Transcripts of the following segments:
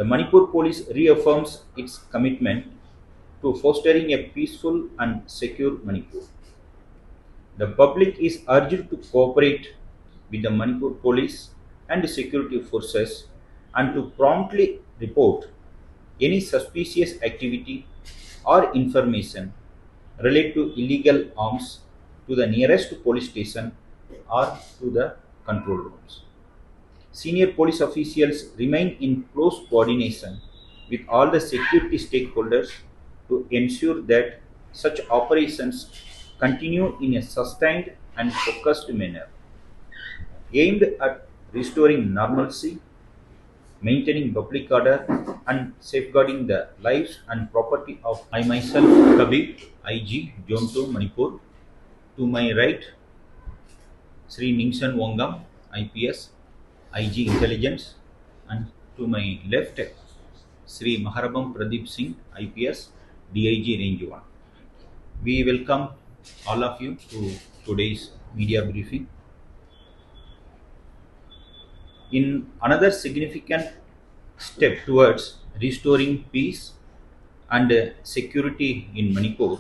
The Manipur police reaffirms its commitment to fostering a peaceful and secure Manipur. The public is urged to cooperate with the Manipur police and security forces and to promptly report any suspicious activity or information related to illegal arms to the nearest police station or to the control rooms. Senior police officials remain in close coordination with all the security stakeholders to ensure that such operations continue in a sustained and focused manner, aimed at restoring normalcy, maintaining public order, and safeguarding the lives and property of I myself, Kabir, IG, Zone 2, Manipur. To my right, Sri Ningshan Wongam, IPS, IG Intelligence, and to my left, Sri Maharabam Pradeep Singh, IPS, DIG Range 1. We welcome all of you to today's media briefing. In another significant step towards restoring peace and security in Manipur,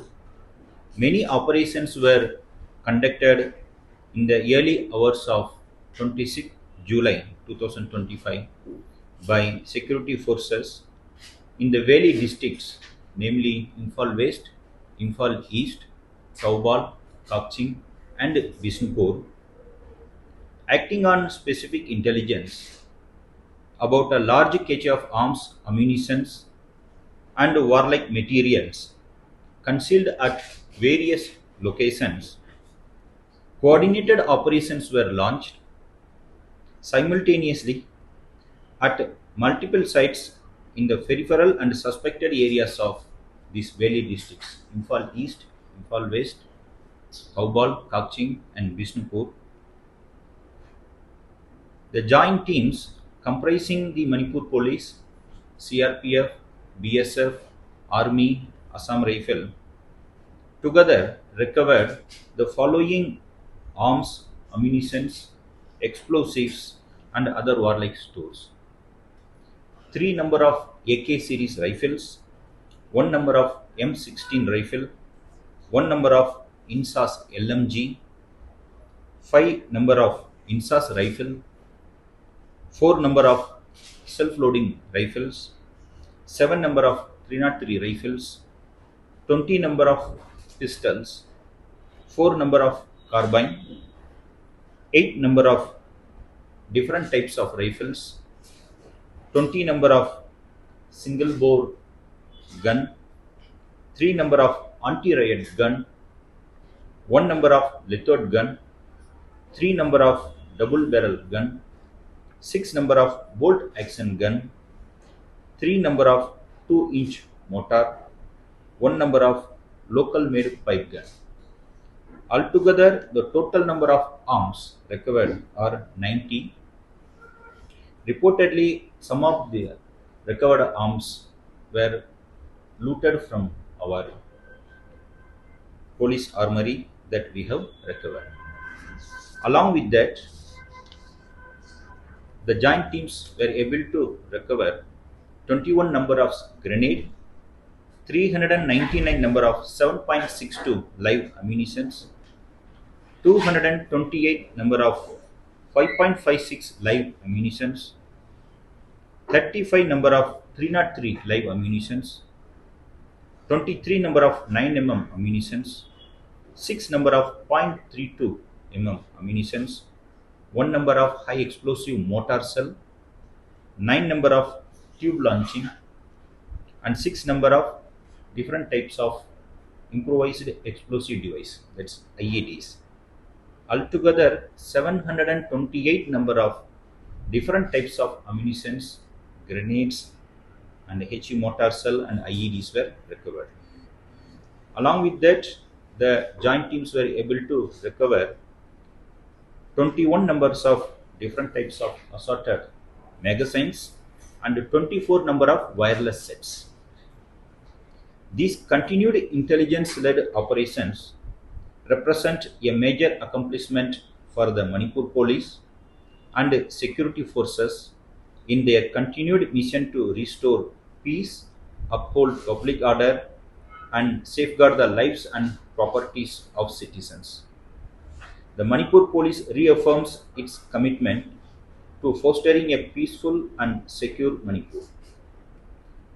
many operations were conducted in the early hours of 26 July 2025 by security forces in the valley districts, namely Imphal West, Imphal East, Taubal, Kakching, and Bishnupur, acting on specific intelligence about a large cache of arms, ammunitions, and warlike materials concealed at various locations. Coordinated operations were launched simultaneously at multiple sites in the peripheral and suspected areas of these valley districts: Imphal East, Imphal West, Taubal, Kakching, and Bishnupur. The joint teams comprising the Manipur Police, CRPF, BSF, Army, Assam Rifle together recovered the following arms, ammunitions, explosives, and other warlike stores: 3 number of AK series rifles, 1 number of M16 rifle, 1 number of INSAS LMG, 5 number of INSAS rifle, 4 number of self-loading rifles, 7 number of 303 rifles, 20 number of pistols, 4 number of carbine, 8 number of different types of rifles, 20 number of single bore gun, 3 number of anti-riot gun, 1 number of lethal gun, 3 number of double barrel gun, 6 number of bolt action gun, 3 number of 2-inch mortar, 1 number of local made pipe gun. Altogether, the total number of arms recovered are 90. Reportedly, some of the recovered arms were looted from our police armory that we have recovered. Along with that, the joint teams were able to recover 21 number of grenade, 399 number of 7.62 live ammunitions, 228 number of 5.56 live ammunitions, 35 number of 303 live ammunitions, 23 number of 9mm ammunitions, 6 number of 0.32 mm ammunitions, 1 number of high explosive mortar cell, 9 number of tube launching, and 6 number of different types of improvised explosive device, that's IEDs. Altogether, 728 number of different types of ammunitions, grenades, and HE mortar cell and IEDs were recovered. Along with that, the joint teams were able to recover 21 numbers of different types of assorted magazines and 24 number of wireless sets. These continued intelligence-led operations represent a major accomplishment for the Manipur police and security forces in their continued mission to restore peace, uphold public order, and safeguard the lives and properties of citizens. The Manipur Police reaffirms its commitment to fostering a peaceful and secure Manipur.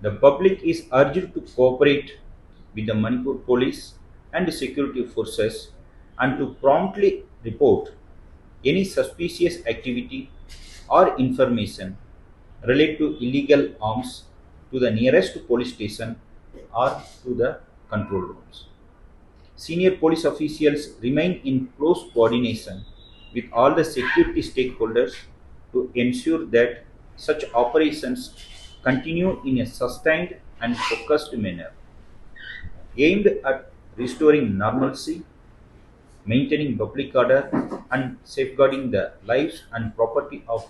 The public is urged to cooperate with the Manipur Police and security forces and to promptly report any suspicious activity or information related to illegal arms to the nearest police station or to the control rooms. Senior police officials remain in close coordination with all the security stakeholders to ensure that such operations continue in a sustained and focused manner, aimed at restoring normalcy, maintaining public order, and safeguarding the lives and property of